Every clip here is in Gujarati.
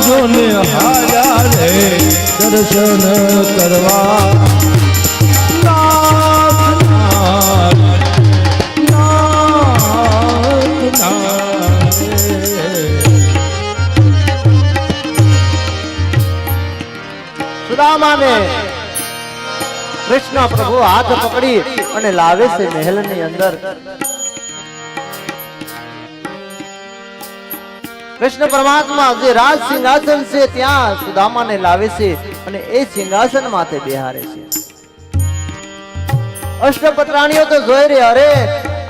જોને હાર્યા રે દર્શન કરવા સુદામાને કૃષ્ણ પ્રભુ હાથ પકડી અને લાવે છે મહેલની અંદર. કૃષ્ણ પરમાત્મા જે રાજ સિંહાસન છે ત્યાં સુદામાને લાવે છે અને એ સિંહાસન માથે બેહારે છે. અષ્ટપત્રાણીઓ તો જોઈ રે, અરે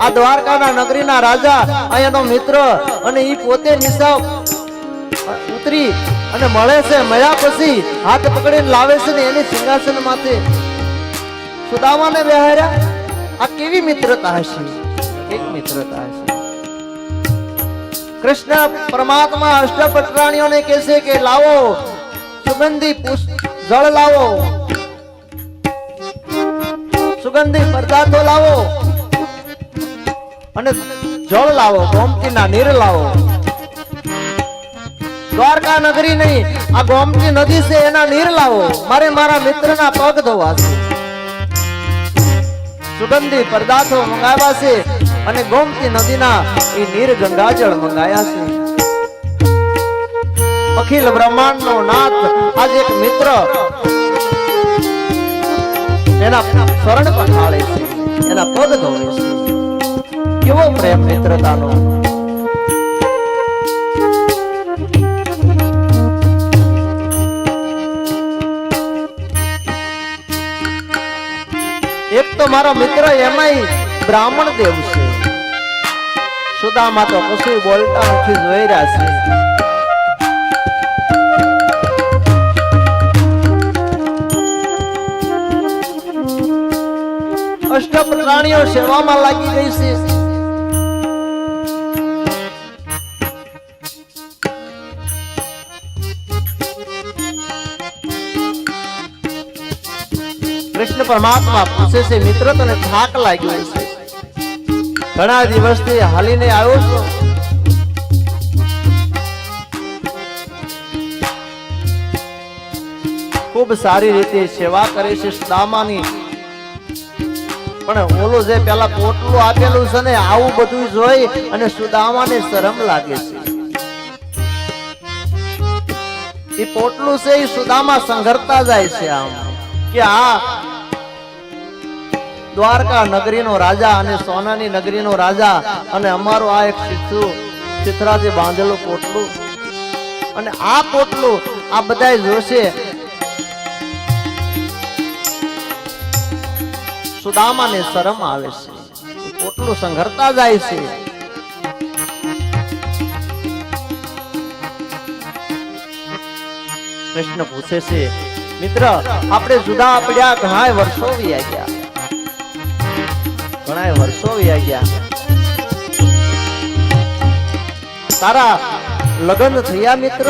આ દ્વારકાના નગરીના રાજા અહીંયાનો મિત્ર, અને ઈ પોતે નિશાવ ઉતરી અને મળે છે. મળ્યા પછી હાથ પકડીને લાવે છે ને એની સિંહાસન માથે સુદામાને બેહાર્યા. આ કેવી મિત્રતા હશે, એક મિત્રતા હશે. કૃષ્ણ પરમાત્મા અષ્ટપત્રાણીઓને કહે છે કે લાવો સુગંધી જળ લાવો, સુગંધી પદાર્થો લાવો અને જળ લાવો, ગોમતીના નીર લાવો. દ્વારકા નગરી નહીં, આ ગોમતી નદી છે એના નીર લાવો, મારે મારા મિત્રના પગ ધોવા છે. સુગંધી પદાર્થો મંગાવ્યા છે અને ગોમતી નદીના એ નીર ગંગાજળ મંગાયા છે. અખિલ બ્રહ્માંડનો નાથ આજે એક મિત્ર એના શરણ પખાળે છે, એના પગ ધોવે છે. કેવો પ્રેમ મિત્રતાનો! એક તો મારો મિત્ર એમાંય બ્રાહ્મણ દેવ છે. સુદામા તો કશું બોલતા નથી, જોઈ રહ્યા છે. અષ્ટપત્રાણીઓ સેવામાં લાગી ગઈ છે. કૃષ્ણ પરમાત્મા પૂછે છે, મિત્ર તને થાક લાગ્યો છે, ઘણા દિવસથી હાલીને આવ્યો છો, ખૂબ સારી રીતે સેવા કરે છે સુદામાની, પણ ઓલો જે પેલા પોટલું આપેલું છે ને આવું બધું જોઈ અને સુદામાને શરમ લાગે છે. એ પોટલું છે એ સુદામા સંઘરતા જાય છે આમ કે આ દ્વારકા નગરીનો રાજા અને સોનાની નગરીનો રાજા અને અમારો આ એક ચિત્રાથી બાંધેલું પોટલું, અને આ પોટલું આ બધાય જોશે. સુદામાને શરમ આવે છે, પોટલું સંઘરતા જાય છે. કૃષ્ણ પૂછે છે, મિત્ર આપણે જુદા પડ્યા ઘણા વર્ષો વીયા ગયા, ઘણા વર્ષો વીયા ગયા. તારા લગ્ન થયા મિત્ર?